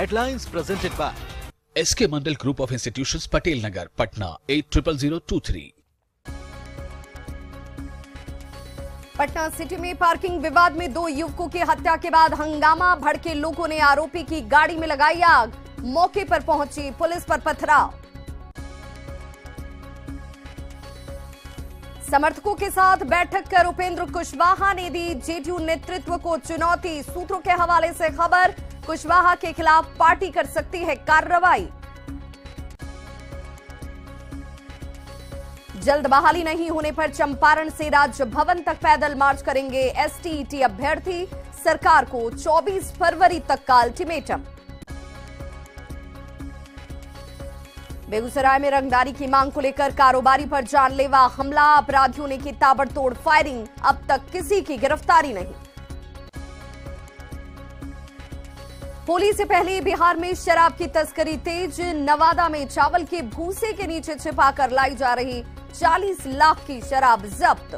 Headlines presented by SK Mandal Group of Institutions, Patel Nagar, Patna 800023। Patna city में parking विवाद में 2 युवकों की हत्या के बाद हंगामा भड़के लोगों ने आरोपी की गाड़ी में लगाई आग। मौके पर पहुंची पुलिस पर पथराव। समर्थकों के साथ बैठक कर उपेंद्र कुशवाहा ने दी जेडीयू नेतृत्व को चुनौती। सूत्रों के हवाले से खबर, कुशवाहा के खिलाफ पार्टी कर सकती है कार्रवाई। जल्द बहाली नहीं होने पर चंपारण से राजभवन तक पैदल मार्च करेंगे एसटीईटी अभ्यर्थी। सरकार को 24 फरवरी तक का अल्टीमेटम। बेगूसराय में रंगदारी की मांग को लेकर कारोबारी पर जानलेवा हमला। अपराधियों ने की ताबड़तोड़ फायरिंग। अब तक किसी की गिरफ्तारी नहीं। होली से पहले बिहार में शराब की तस्करी तेज। नवादा में चावल के भूसे के नीचे छिपाकर लाई जा रही 40 लाख की शराब जब्त।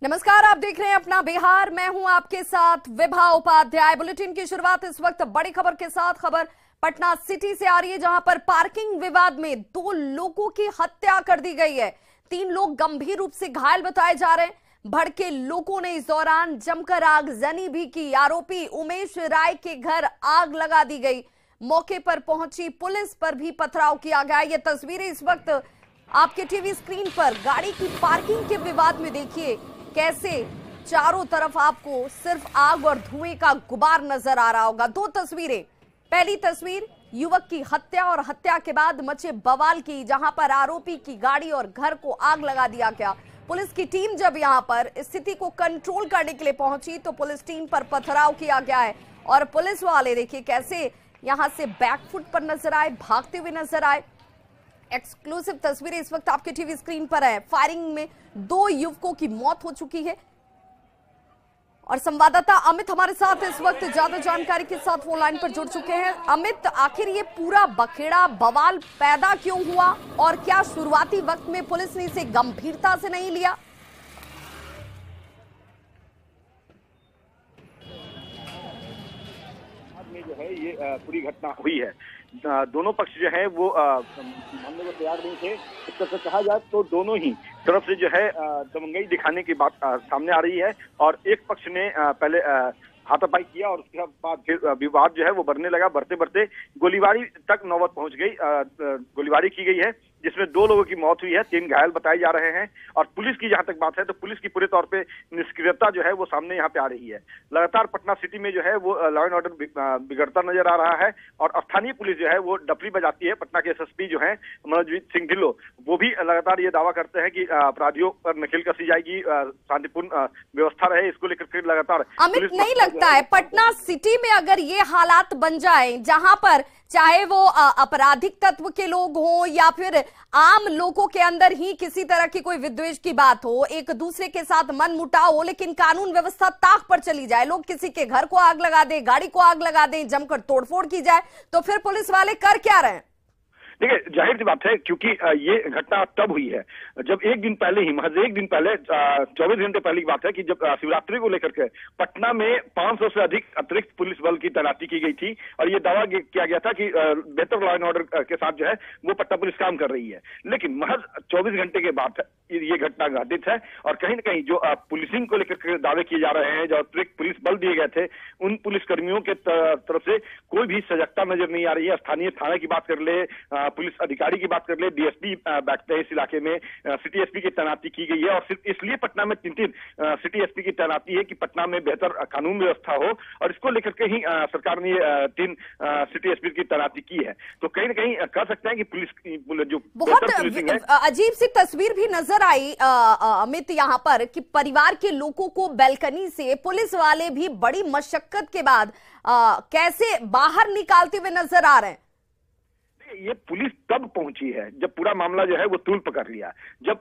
नमस्कार, आप देख रहे हैं अपना बिहार। मैं हूं आपके साथ विभा उपाध्याय। बुलेटिन की शुरुआत इस वक्त बड़ी खबर के साथ। खबर पटना सिटी से आ रही है, जहां पर पार्किंग विवाद में 2 लोगों की हत्या कर दी गई है। 3 लोग गंभीर रूप से घायल बताए जा रहे हैं। भड़के लोगों ने इस दौरान जमकर आगजनी भी की। आरोपी उमेश राय के घर आग लगा दी गई। मौके पर पहुंची पुलिस पर भी पथराव किया गया। ये तस्वीरें इस वक्त आपके टीवी स्क्रीन पर गाड़ी की पार्किंग के विवाद में देखिए कैसे चारों तरफ आपको सिर्फ आग और धुएं का गुबार नजर आ रहा होगा। 2 तस्वीरें। पहली तस्वीर युवक की हत्या और हत्या के बाद मचे बवाल की, जहां पर आरोपी की गाड़ी और घर को आग लगा दिया गया। पुलिस की टीम जब यहां पर स्थिति को कंट्रोल करने के लिए पहुंची तो पुलिस टीम पर पथराव किया गया है और पुलिस वाले देखिए कैसे यहां से बैकफुट पर नजर आए, भागते हुए नजर आए। एक्सक्लूसिव तस्वीरें इस वक्त आपके टीवी स्क्रीन पर है। फायरिंग में 2 युवकों की मौत हो चुकी है और संवाददाता अमित हमारे साथ इस वक्त ज्यादा जानकारी के साथ फोन लाइन पर जुड़ चुके हैं। अमित, आखिर ये पूरा बखेड़ा बवाल पैदा क्यों हुआ और क्या शुरुआती वक्त में पुलिस ने इसे गंभीरता से नहीं लिया? में जो है ये पूरी घटना हुई है। दोनों पक्ष जो है वो मानने को तैयार नहीं थे। इस तरह से कहा जाए तो दोनों ही तरफ से जो है दमंगई दिखाने की बात सामने आ रही है और एक पक्ष ने पहले हाथापाई किया और उसके बाद फिर विवाद जो है वो बढ़ने लगा। बढ़ते बढ़ते गोलीबारी तक नौबत पहुंच गई। गोलीबारी की गई है जिसमें 2 लोगों की मौत हुई है, 3 घायल बताए जा रहे हैं। और पुलिस की जहां तक बात है तो पुलिस की पूरे तौर पे निष्क्रियता जो है वो सामने यहाँ पे आ रही है। लगातार पटना सिटी में जो है वो लॉ एंड ऑर्डर बिगड़ता नजर आ रहा है और स्थानीय पुलिस जो है वो डफली बजाती है। पटना के एसएसपी जो है मनोजजीत सिंह ढिल्लों, वो भी लगातार ये दावा करते हैं कि अपराधियों पर नकेल कसी जाएगी, शांतिपूर्ण व्यवस्था रहे, इसको लेकर फिर लगातार। अमित, नहीं लगता है पटना सिटी में अगर ये हालात बन जाए जहां पर चाहे वो आपराधिक तत्व के लोग हों या फिर आम लोगों के अंदर ही किसी तरह की कोई विद्वेष की बात हो, एक दूसरे के साथ मन मुटाव हो, लेकिन कानून व्यवस्था ताक पर चली जाए, लोग किसी के घर को आग लगा दें, गाड़ी को आग लगा दें, जमकर तोड़फोड़ की जाए, तो फिर पुलिस वाले कर क्या रहे हैं? देखिए, जाहिर सी बात है क्योंकि ये घटना तब हुई है जब एक दिन पहले ही, महज एक दिन पहले, 24 घंटे पहले की बात है कि जब शिवरात्रि को लेकर के पटना में 500 से अधिक अतिरिक्त पुलिस बल की तैनाती की गई थी और ये दावा किया गया था कि बेहतर लॉ एंड ऑर्डर के साथ जो है वो पटना पुलिस काम कर रही है। लेकिन महज 24 घंटे के बाद ये घटना घटित है और कहीं ना कहीं जो पुलिसिंग को लेकर के दावे किए जा रहे हैं, जो अतिरिक्त पुलिस बल दिए गए थे, उन पुलिसकर्मियों के तरफ से कोई भी सजगता नजर नहीं आ रही है। स्थानीय थाने की बात कर ले, पुलिस अधिकारी की बात कर ले, डीएसपी बैठते हैं इस इलाके में, सिटी एसपी की तैनाती की गई है और सिर्फ इसलिए पटना में 3 सिटी एसपी की तैनाती है कि पटना में बेहतर कानून व्यवस्था हो और इसको लेकर के ही सरकार ने 3 सिटी एसपी की तैनाती की है। तो कहीं ना कहीं कह सकते हैं कि पुलिस जो बहुत अजीब सी तस्वीर भी नजर आई अमित यहाँ पर कि परिवार के लोगों को बैल्कनी से पुलिस वाले भी बड़ी मशक्कत के बाद कैसे बाहर निकालते हुए नजर आ रहे हैं। ये पुलिस तब पहुंची है जब पूरा मामला जो है वो तूल पकड़ लिया, जब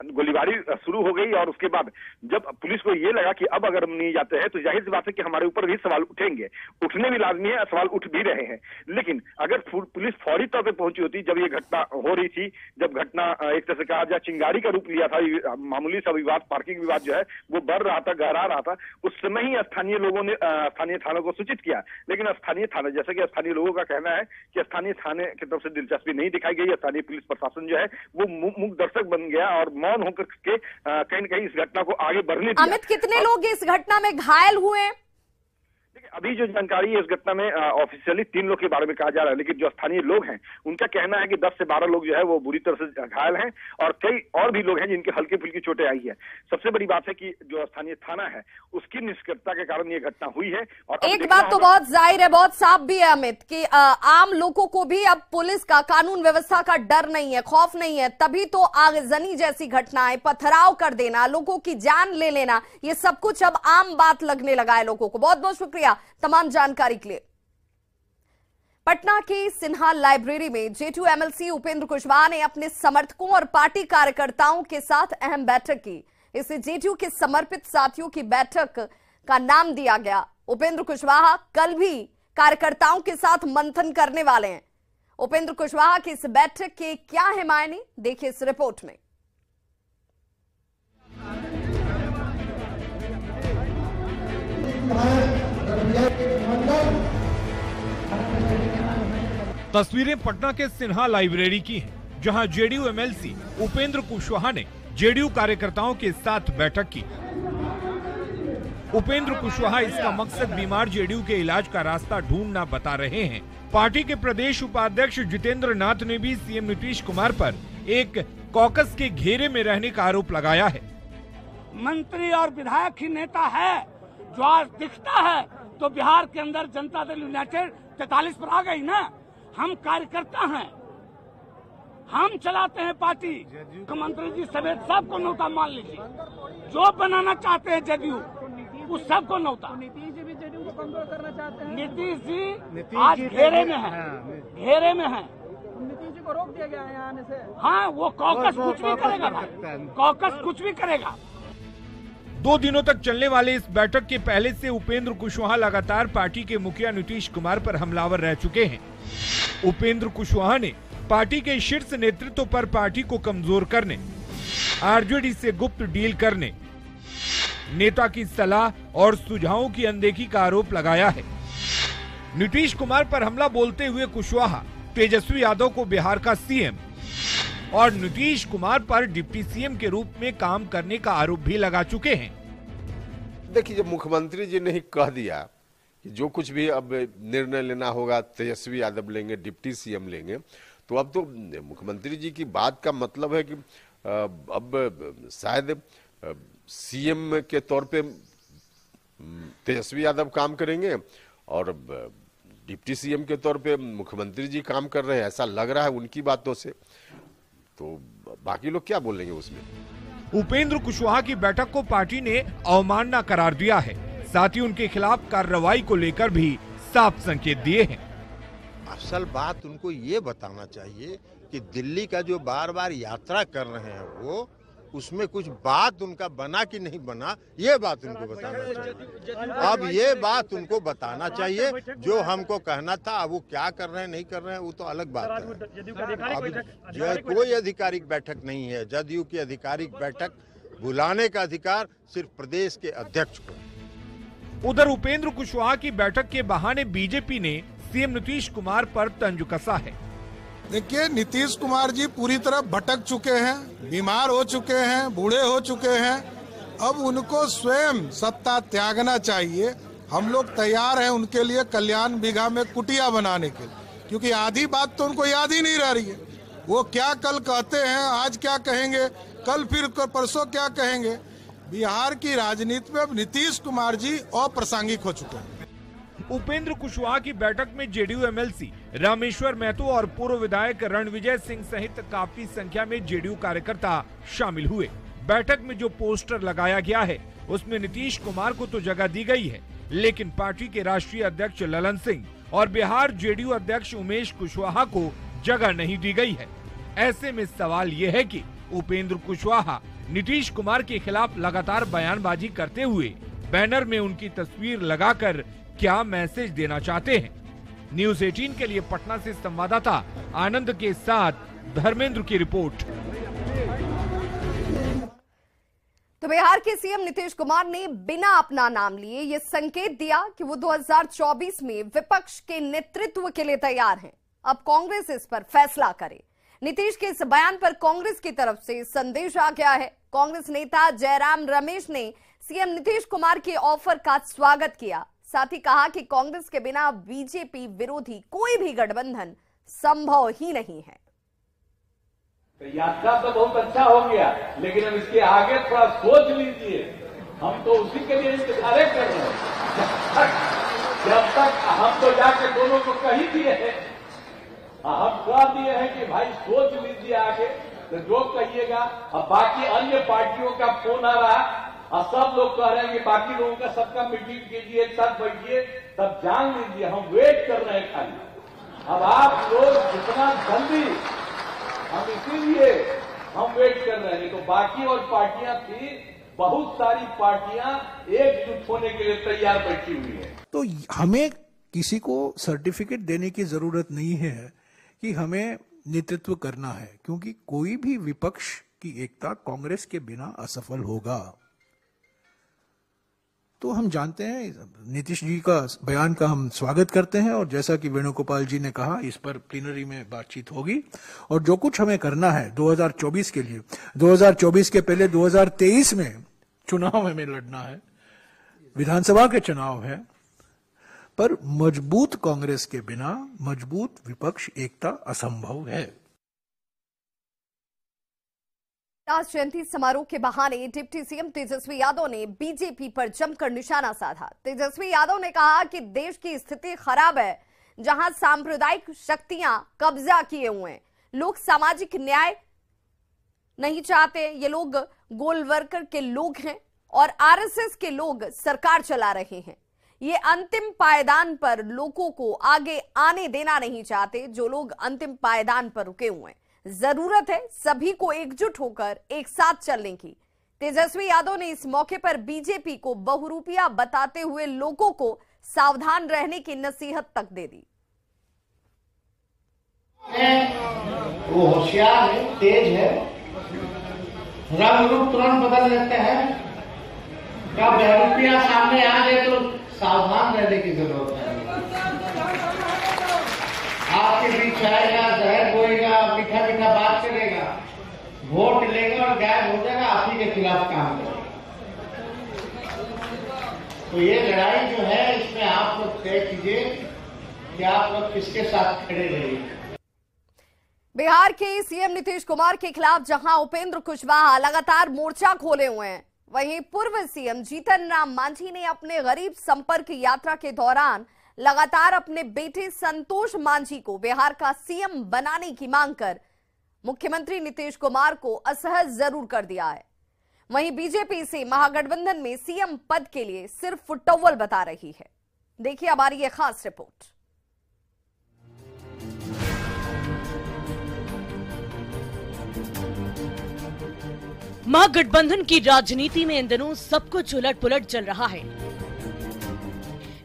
गोलीबारी शुरू हो गई और उसके बाद जब पुलिस को ये लगा कि अब अगर हम नहीं जाते हैं तो जाहिर सी बात है कि हमारे ऊपर भी सवाल उठेंगे, उठने भी लाजमी है, सवाल उठ भी रहे हैं। लेकिन अगर पुलिस फौरी तौर पे पहुंची होती जब ये घटना हो रही थी, जब घटना एक तरह से कहा जाए चिंगारी का रूप लिया था, मामूली सा विवाद, पार्किंग विवाद जो है वो बढ़ रहा था, गहरा रहा था, उस समय ही स्थानीय लोगों ने स्थानीय थानों को सूचित किया। लेकिन स्थानीय थाना, जैसे कि स्थानीय लोगों का कहना है कि स्थानीय थाने की तरफ से दिलचस्पी नहीं दिखाई गई, स्थानीय पुलिस प्रशासन जो है वो मूक दर्शक बन गया और मौन होकर के कहीं न कहीं इस घटना को आगे बढ़ने दिया। अमित, कितने लोग इस घटना में घायल हुए? अभी जो जानकारी है इस घटना में ऑफिशियली 3 लोग के बारे में कहा जा रहा है, लेकिन जो स्थानीय लोग हैं उनका कहना है कि 10 से 12 लोग जो है वो बुरी तरह से घायल हैं और कई और भी लोग हैं जिनके हल्की फुल्की चोटें आई है। सबसे बड़ी बात है कि जो स्थानीय थाना है उसकी निष्क्रियता के कारण ये घटना हुई है। और एक बात तो बहुत जाहिर है, बहुत साफ भी है अमित, कि आम लोगों को भी अब पुलिस का, कानून व्यवस्था का डर नहीं है, खौफ नहीं है, तभी तो आगजनी जैसी घटनाएं, पथराव कर देना, लोगों की जान ले लेना, ये सब कुछ अब आम बात लगने लगा है लोगों को। बहुत बहुत शुक्रिया तमाम जानकारी के लिए। पटना की सिन्हा लाइब्रेरी में जेडीयू एमएलसी उपेंद्र कुशवाहा ने अपने समर्थकों और पार्टी कार्यकर्ताओं के साथ अहम बैठक की। इसे जेडीयू के समर्पित साथियों की बैठक का नाम दिया गया। उपेंद्र कुशवाहा कल भी कार्यकर्ताओं के साथ मंथन करने वाले हैं। उपेंद्र कुशवाहा की इस बैठक के क्या है मायने, देखिए इस रिपोर्ट में। तस्वीरें पटना के सिन्हा लाइब्रेरी की हैं, जहां जेडीयू एमएलसी उपेंद्र कुशवाहा ने जेडीयू कार्यकर्ताओं के साथ बैठक की। उपेंद्र कुशवाहा इसका मकसद बीमार जेडीयू के इलाज का रास्ता ढूंढना बता रहे हैं। पार्टी के प्रदेश उपाध्यक्ष जितेंद्र नाथ ने भी सीएम नीतीश कुमार पर एक कॉकस के घेरे में रहने का आरोप लगाया है। मंत्री और विधायक ही नेता है जो आज दिखता है तो बिहार के अंदर जनता दल यूनाइटेड 43 पर आ गई ना। हम कार्यकर्ता हैं, हम चलाते हैं पार्टी। मुख्यमंत्री जी समेत सबको न्योता मान लीजिए, जो बनाना चाहते हैं जेडीयू उस सबको न्योता। नीतीश जी भी जेडीयू को कमजोर करना चाहते हैं। नीतीश जी आज घेरे में है, घेरे में है। नीतीश जी को रोक दिया गया है यहाँ आने से। हाँ, वो कॉकस कुछ भी करेगा भाई, कॉकस कुछ भी करेगा। 2 दिनों तक चलने वाले इस बैठक के पहले से उपेंद्र कुशवाहा लगातार पार्टी के मुखिया नीतीश कुमार पर हमलावर रह चुके हैं। उपेंद्र कुशवाहा ने पार्टी के शीर्ष नेतृत्व पर पार्टी को कमजोर करने, आरजेडी से गुप्त डील करने, नेता की सलाह और सुझावों की अनदेखी का आरोप लगाया है। नीतीश कुमार पर हमला बोलते हुए कुशवाहा तेजस्वी यादव को बिहार का सीएम और नीतीश कुमार पर डिप्टी सीएम के रूप में काम करने का आरोप भी लगा चुके हैं। देखिए, जब मुख्यमंत्री जी ने ही कह दिया कि जो कुछ भी अब निर्णय लेना होगा तेजस्वी यादव लेंगे, डिप्टी सीएम लेंगे, तो अब तो मुख्यमंत्री जी की बात का मतलब है कि अब शायद सीएम के तौर पे तेजस्वी यादव काम करेंगे और डिप्टी सीएम के तौर पे मुख्यमंत्री जी काम कर रहे हैं, ऐसा लग रहा है उनकी बातों से। तो बाकी लोग क्या बोलेंगे उसमें। उपेंद्र कुशवाहा की बैठक को पार्टी ने अवमानना करार दिया है। साथ ही उनके खिलाफ कार्रवाई को लेकर भी साफ संकेत दिए हैं। असल बात उनको ये बताना चाहिए कि दिल्ली का जो बार बार यात्रा कर रहे हैं वो, उसमें कुछ बात उनका बना कि नहीं बना, ये बात उनको बताना चाहिए। अब ये बात उनको बताना चाहिए। जो हमको कहना था, अब वो क्या कर रहे हैं नहीं कर रहे हैं वो तो अलग बात है। अब कोई आधिकारिक बैठक नहीं है। जदयू की आधिकारिक बैठक बुलाने का अधिकार सिर्फ प्रदेश के अध्यक्ष को। उधर उपेंद्र कुशवाहा की बैठक के बहाने बीजेपी ने सीएम नीतीश कुमार पर तंज कसा है। देखिए, नीतीश कुमार जी पूरी तरह भटक चुके हैं, बीमार हो चुके हैं, बूढ़े हो चुके हैं। अब उनको स्वयं सत्ता त्यागना चाहिए। हम लोग तैयार हैं उनके लिए कल्याण बिघा में कुटिया बनाने के लिए, क्योंकि आधी बात तो उनको याद ही नहीं रह रही है। वो क्या कल कहते हैं, आज क्या कहेंगे, कल फिर परसों क्या कहेंगे। बिहार की राजनीति में अब नीतीश कुमार जी अप्रासंगिक हो चुके हैं। उपेंद्र कुशवाहा की बैठक में जेडीयू एमएलसी रामेश्वर महतो और पूर्व विधायक रणविजय सिंह सहित काफी संख्या में जेडीयू कार्यकर्ता शामिल हुए। बैठक में जो पोस्टर लगाया गया है उसमें नीतीश कुमार को तो जगह दी गई है, लेकिन पार्टी के राष्ट्रीय अध्यक्ष ललन सिंह और बिहार जेडीयू अध्यक्ष उमेश कुशवाहा को जगह नहीं दी गई है। ऐसे में सवाल ये है कि उपेंद्र कुशवाहा नीतीश कुमार के खिलाफ लगातार बयानबाजी करते हुए बैनर में उनकी तस्वीर लगाकर क्या मैसेज देना चाहते हैं। न्यूज़ 18 के लिए पटना से संवाददाता आनंद के साथ धर्मेंद्र की रिपोर्ट। तो बिहार के सीएम नीतीश कुमार ने बिना अपना नाम लिए ये संकेत दिया कि वो 2024 में विपक्ष के नेतृत्व के लिए तैयार हैं। अब कांग्रेस इस पर फैसला करे। नीतीश के इस बयान पर कांग्रेस की तरफ से संदेश आ गया है। कांग्रेस नेता जयराम रमेश ने सीएम नीतीश कुमार के ऑफर का स्वागत किया। साथ ही कहा कि कांग्रेस के बिना बीजेपी विरोधी कोई भी गठबंधन संभव ही नहीं है। यात्रा तो बहुत अच्छा हो गया, लेकिन अब इसके आगे थोड़ा सोच लीजिए। हम तो उसी के लिए इंतजार कर रहे हैं। जब तक हम तो जाके दोनों को कही दिए हैं, हम कह दिए हैं कि भाई सोच लीजिए आगे, तो जो कहिएगा। अब बाकी अन्य पार्टियों का फोन आ रहा और सब लोग कह रहे हैं कि बाकी लोगों का सबका मीटिंग कीजिए, एक साथ बैठिए, तब जान लीजिए हम वेट कर रहे हैं खाली। अब आप लोग जितना जल्दी, हम इसीलिए हम वेट कर रहे हैं। तो बाकी और पार्टियां थी, बहुत सारी पार्टियां एकजुट होने के लिए तैयार बैठी हुई है। तो हमें किसी को सर्टिफिकेट देने की जरूरत नहीं है कि हमें नेतृत्व करना है, क्योंकि कोई भी विपक्ष की एकता कांग्रेस के बिना असफल होगा। तो हम जानते हैं नीतीश जी का बयान का हम स्वागत करते हैं, और जैसा कि वेणुगोपाल जी ने कहा इस पर प्लीनरी में बातचीत होगी। और जो कुछ हमें करना है 2024 के लिए, 2024 के पहले 2023 में चुनाव हमें लड़ना है, विधानसभा के चुनाव है, पर मजबूत कांग्रेस के बिना मजबूत विपक्ष एकता असंभव है। जयंती समारोह के बहाने डिप्टी सीएम तेजस्वी यादव ने बीजेपी पर जमकर निशाना साधा। तेजस्वी यादव ने कहा कि देश की स्थिति खराब है, जहां सांप्रदायिक शक्तियां कब्जा किए हुए हैं। लोग सामाजिक न्याय नहीं चाहते। ये लोग गोलवर्कर के लोग हैं और आरएसएस के लोग सरकार चला रहे हैं। ये अंतिम पायदान पर लोगों को आगे आने देना नहीं चाहते, जो लोग अंतिम पायदान पर रुके हुए हैं। जरूरत है सभी को एकजुट होकर एक साथ चलने की। तेजस्वी यादव ने इस मौके पर बीजेपी को बहुरूपिया बताते हुए लोगों को सावधान रहने की नसीहत तक दे दी। वो होशियार है, तेज है, रंग रूप तुरंत बदल लेते हैं। क्या बहुरूपिया सामने आ गए तो सावधान रहने की जरूरत है। आपके बीच आएगा, जहर बोएगा, मीठा मीठा बात करेगा, वोट लेगा और गायब हो जाएगा, आप ही के खिलाफ काम करेगा। तो ये लड़ाई जो है, इसमें आप लोग तय कीजिए कि आप लोग किसके साथ खड़े रहिए। बिहार के सीएम नीतीश कुमार के खिलाफ जहां उपेंद्र कुशवाहा लगातार मोर्चा खोले हुए हैं, वहीं पूर्व सीएम जीतन राम मांझी ने अपने गरीब संपर्क यात्रा के दौरान लगातार अपने बेटे संतोष मांझी को बिहार का सीएम बनाने की मांग कर मुख्यमंत्री नीतीश कुमार को असहज जरूर कर दिया है। वहीं बीजेपी से महागठबंधन में सीएम पद के लिए सिर्फ फुटअव्वल बता रही है। देखिए हमारी ये खास रिपोर्ट। महागठबंधन की राजनीति में इन दिनों सब कुछ उलट पुलट चल रहा है।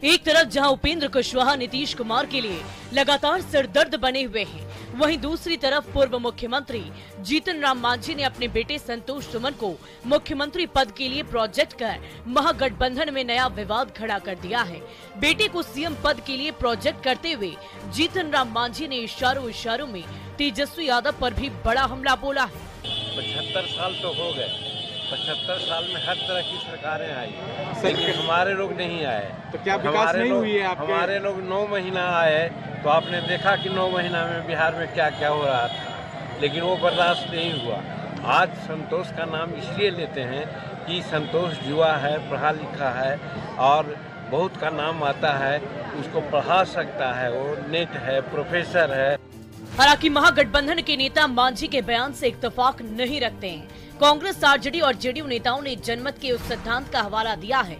एक तरफ जहां उपेंद्र कुशवाहा नीतीश कुमार के लिए लगातार सिरदर्द बने हुए हैं, वहीं दूसरी तरफ पूर्व मुख्यमंत्री जीतन राम मांझी ने अपने बेटे संतोष सुमन को मुख्यमंत्री पद के लिए प्रोजेक्ट कर महागठबंधन में नया विवाद खड़ा कर दिया है। बेटे को सीएम पद के लिए प्रोजेक्ट करते हुए जीतन राम मांझी ने इशारों में तेजस्वी यादव पर भी बड़ा हमला बोला है। 75 साल तो हो गए, 75 साल में हर तरह की सरकारें आई, लेकिन हमारे लोग नहीं आए। तो क्या विकास नहीं हुई है आपके? हमारे लोग 9 महीना आए तो आपने देखा कि 9 महीना में बिहार में क्या क्या हो रहा था, लेकिन वो बर्दाश्त नहीं हुआ। आज संतोष का नाम इसलिए लेते हैं कि संतोष युवा है, पढ़ा लिखा है और बहुत का नाम आता है, उसको पढ़ा सकता है, वो नेट है, प्रोफेसर है। हालांकि महागठबंधन के नेता मांझी के बयान से इत्तेफाक नहीं रखते हैं। कांग्रेस, आरजेडी और जेडीयू नेताओं ने जनमत के उस सिद्धांत का हवाला दिया है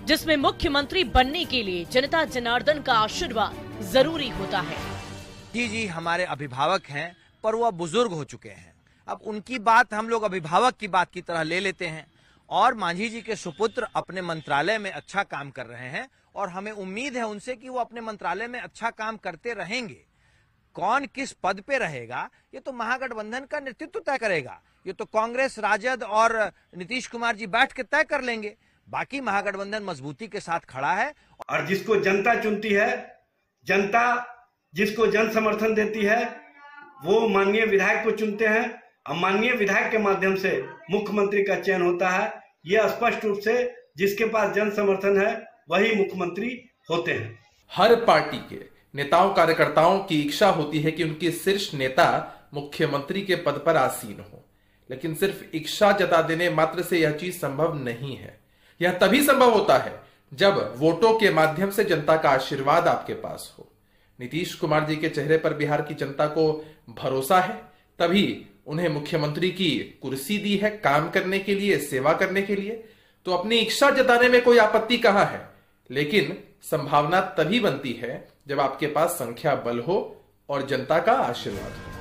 जिसमें मुख्यमंत्री बनने के लिए जनता जनार्दन का आशीर्वाद जरूरी होता है। जी हमारे अभिभावक हैं, पर वो अब बुजुर्ग हो चुके हैं। अब उनकी बात हम लोग अभिभावक की बात की तरह ले लेते हैं और मांझी जी के सुपुत्र अपने मंत्रालय में अच्छा काम कर रहे हैं और हमें उम्मीद है उनसे कि वो अपने मंत्रालय में अच्छा काम करते रहेंगे। कौन किस पद पे रहेगा ये तो महागठबंधन का नेतृत्व तय करेगा। ये तो कांग्रेस, राजद और नीतीश कुमार जी बैठ के तय कर लेंगे। बाकी महागठबंधन मजबूती के साथ खड़ा है और जिसको जनता चुनती है, जनता जिसको जन समर्थन देती है, वो माननीय विधायक को चुनते हैं और माननीय विधायक के माध्यम से मुख्यमंत्री का चयन होता है। यह स्पष्ट रूप से जिसके पास जन समर्थन है वही मुख्यमंत्री होते हैं। हर पार्टी के नेताओं कार्यकर्ताओं की इच्छा होती है कि उनके शीर्ष नेता मुख्यमंत्री के पद पर आसीन हो, लेकिन सिर्फ इच्छा जता देने मात्र से यह चीज संभव नहीं है। यह तभी संभव होता है जब वोटों के माध्यम से जनता का आशीर्वाद आपके पास हो। नीतीश कुमार जी के चेहरे पर बिहार की जनता को भरोसा है, तभी उन्हें मुख्यमंत्री की कुर्सी दी है, काम करने के लिए, सेवा करने के लिए। तो अपनी इच्छा जताने में कोई आपत्ति कहां है, लेकिन संभावना तभी बनती है जब आपके पास संख्या बल हो और जनता का आशीर्वाद हो।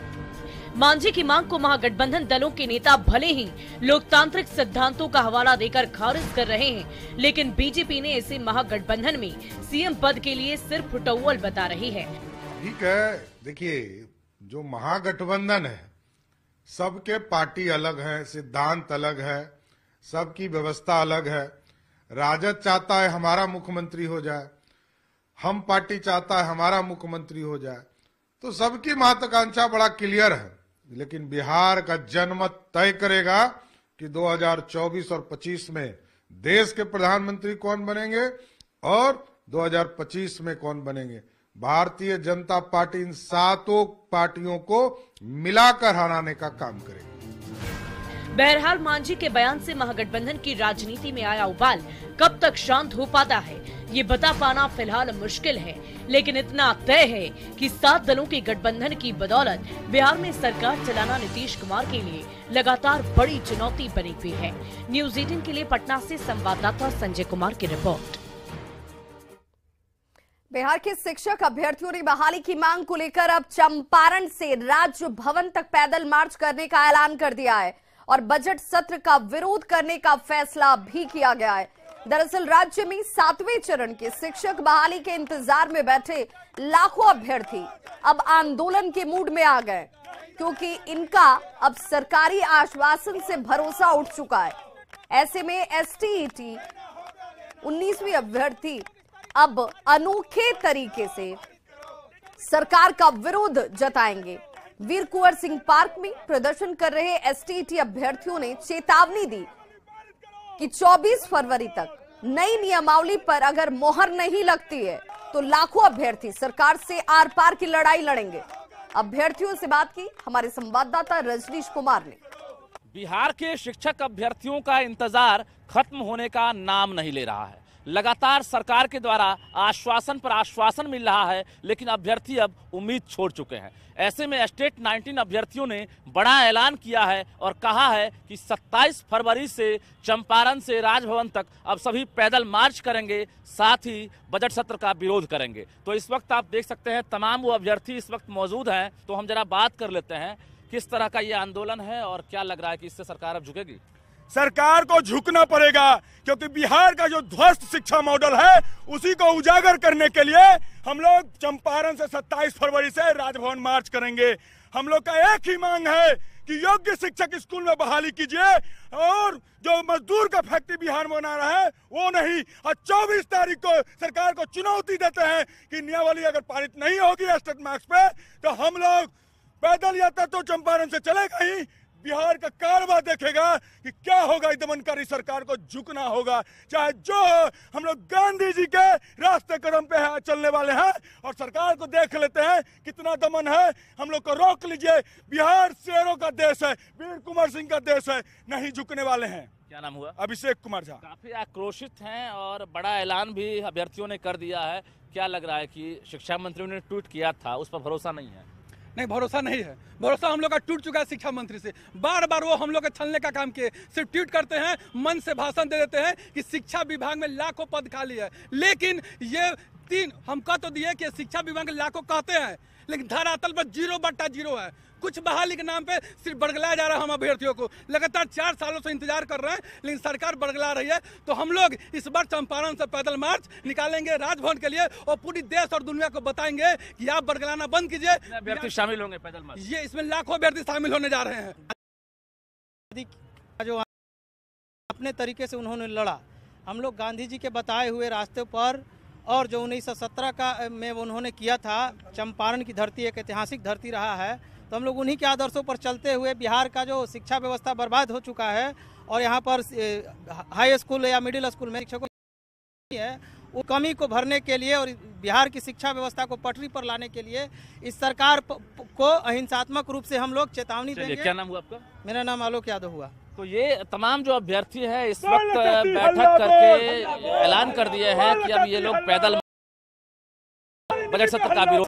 मांझी की मांग को महागठबंधन दलों के नेता भले ही लोकतांत्रिक सिद्धांतों का हवाला देकर खारिज कर रहे हैं, लेकिन बीजेपी ने इसे महागठबंधन में सीएम पद के लिए सिर्फ फुटौल बता रही है। ठीक है, देखिए जो महागठबंधन है, सबके पार्टी अलग है, सिद्धांत अलग है, सबकी व्यवस्था अलग है। राजद चाहता है हमारा मुख्यमंत्री हो जाए, हम पार्टी चाहता है हमारा मुख्यमंत्री हो जाए, तो सबकी महत्वाकांक्षा बड़ा क्लियर है। लेकिन बिहार का जनमत तय करेगा कि 2024 और 25 में देश के प्रधानमंत्री कौन बनेंगे और 2025 में कौन बनेंगे। भारतीय जनता पार्टी इन सातों पार्टियों को मिलाकर हराने का काम करेगी। बहरहाल मांझी के बयान से महागठबंधन की राजनीति में आया उबाल कब तक शांत हो पाता है ये बता पाना फिलहाल मुश्किल है, लेकिन इतना तय है कि 7 दलों के गठबंधन की बदौलत बिहार में सरकार चलाना नीतीश कुमार के लिए लगातार बड़ी चुनौती बनी हुई है। न्यूज़ 18 के लिए पटना से संवाददाता संजय कुमार की रिपोर्ट। बिहार के शिक्षक अभ्यर्थियों ने बहाली की मांग को लेकर अब चंपारण से राजभवन तक पैदल मार्च करने का ऐलान कर दिया है और बजट सत्र का विरोध करने का फैसला भी किया गया है। दरअसल राज्य में 7वें चरण के शिक्षक बहाली के इंतजार में बैठे लाखों अभ्यर्थी अब आंदोलन के मूड में आ गए, क्योंकि इनका अब सरकारी आश्वासन से भरोसा उठ चुका है। ऐसे में एसटीईटी 19वीं अभ्यर्थी अब अनोखे तरीके से सरकार का विरोध जताएंगे। वीर कुंवर सिंह पार्क में प्रदर्शन कर रहे एसटीईटी अभ्यर्थियों ने चेतावनी दी कि 24 फरवरी तक नई नियमावली पर अगर मोहर नहीं लगती है तो लाखों अभ्यर्थी सरकार से आर पार की लड़ाई लड़ेंगे। अभ्यर्थियों से बात की हमारे संवाददाता रजनीश कुमार ने। बिहार के शिक्षक अभ्यर्थियों का इंतजार खत्म होने का नाम नहीं ले रहा है। लगातार सरकार के द्वारा आश्वासन पर आश्वासन मिल रहा है, लेकिन अभ्यर्थी अब उम्मीद छोड़ चुके हैं। ऐसे में स्टेट 19 अभ्यर्थियों ने बड़ा ऐलान किया है और कहा है कि 27 फरवरी से चंपारण से राजभवन तक अब सभी पैदल मार्च करेंगे, साथ ही बजट सत्र का विरोध करेंगे। तो इस वक्त आप देख सकते हैं तमाम वो अभ्यर्थी इस वक्त मौजूद हैं। तो हम जरा बात कर लेते हैं किस तरह का ये आंदोलन है और क्या लग रहा है कि इससे सरकार अब झुकेगी। सरकार को झुकना पड़ेगा, क्योंकि बिहार का जो ध्वस्त शिक्षा मॉडल है उसी को उजागर करने के लिए हम लोग चंपारण से 27 फरवरी से राजभवन मार्च करेंगे। हम लोग का एक ही मांग है कि योग्य शिक्षक स्कूल में बहाली कीजिए और जो मजदूर का फैक्ट्री बिहार में बना रहा है वो नहीं। और 24 तारीख को सरकार को चुनौती देते हैं कि नियमावली अगर पारित नहीं होगी स्टेट मार्क्स पे तो हम लोग पैदल यात्रा तो चंपारण से चलेगा ही, बिहार का कारवा देखेगा कि क्या होगा। दमनकारी सरकार को झुकना होगा, चाहे जो हो। हम लोग गांधी जी के रास्ते कदम पे चलने वाले हैं और सरकार को देख लेते हैं कितना दमन है। हम लोग को रोक लीजिए। बिहार शेरों का देश है, वीर कुंवर सिंह का देश है, नहीं झुकने वाले हैं। क्या नाम हुआ? अभिषेक कुमार झा। काफी आक्रोशित हैं और बड़ा ऐलान भी अभ्यर्थियों ने कर दिया है। क्या लग रहा है कि शिक्षा मंत्री ने ट्वीट किया था, उस पर भरोसा नहीं है? नहीं, भरोसा नहीं है। भरोसा हम लोग का टूट चुका है शिक्षा मंत्री से। बार बार वो हम लोग के छलने का काम किए, सिर्फ ट्वीट करते हैं, मन से भाषण दे देते हैं कि शिक्षा विभाग में लाखों पद खाली है, लेकिन ये 3 हम कह तो दिए कि शिक्षा विभाग लाखों कहते हैं, लेकिन धरातल पर 0/0 है। कुछ बहाली के नाम पे सिर्फ बड़गलाया जा रहा है। हम अभ्यर्थियों को लगातार 4 सालों से इंतजार कर रहे हैं, लेकिन सरकार बड़गला रही है। तो हम लोग इस बार चंपारण से पैदल मार्च निकालेंगे राजभवन के लिए और पूरी देश और दुनिया को बताएंगे कि आप बड़गलाना बंद कीजिए। अभ्यर्थी शामिल होंगे पैदल मार्च, ये इसमें लाखों अभ्यर्थी शामिल होने जा रहे हैं। जो अपने तरीके से उन्होंने लड़ा, हम लोग गांधी जी के बताए हुए रास्ते पर, और जो 1917 में उन्होंने किया था, चंपारण की धरती एक ऐतिहासिक धरती रहा है, तो हम लोग उन्हीं के आदर्शों पर चलते हुए बिहार का जो शिक्षा व्यवस्था बर्बाद हो चुका है और यहाँ पर हाई स्कूल या मिडिल स्कूल में शिक्षकों है, वो कमी को भरने के लिए और बिहार की शिक्षा व्यवस्था को पटरी पर लाने के लिए इस सरकार को अहिंसात्मक रूप से हम लोग चेतावनी देंगे। क्या नाम हुआ आपका? मेरा नाम आलोक यादव हुआ। तो ये तमाम जो अभ्यर्थी है इस वक्त बैठक करके ऐलान कर दिए हैं कि अब ये लोग पैदल बजट सत्र का विरोध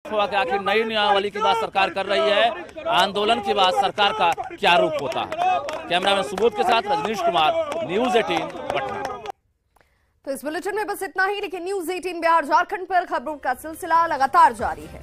हुआ कि आखिर नई नियमावली की बात सरकार कर रही है, आंदोलन की बात सरकार का क्या रूप होता है। कैमरामैन सुबोध के साथ रजनीश कुमार, न्यूज़ 18 पटना। तो इस बुलेटिन में बस इतना ही, लेकिन न्यूज़ 18 बिहार झारखंड पर खबरों का सिलसिला लगातार जारी है।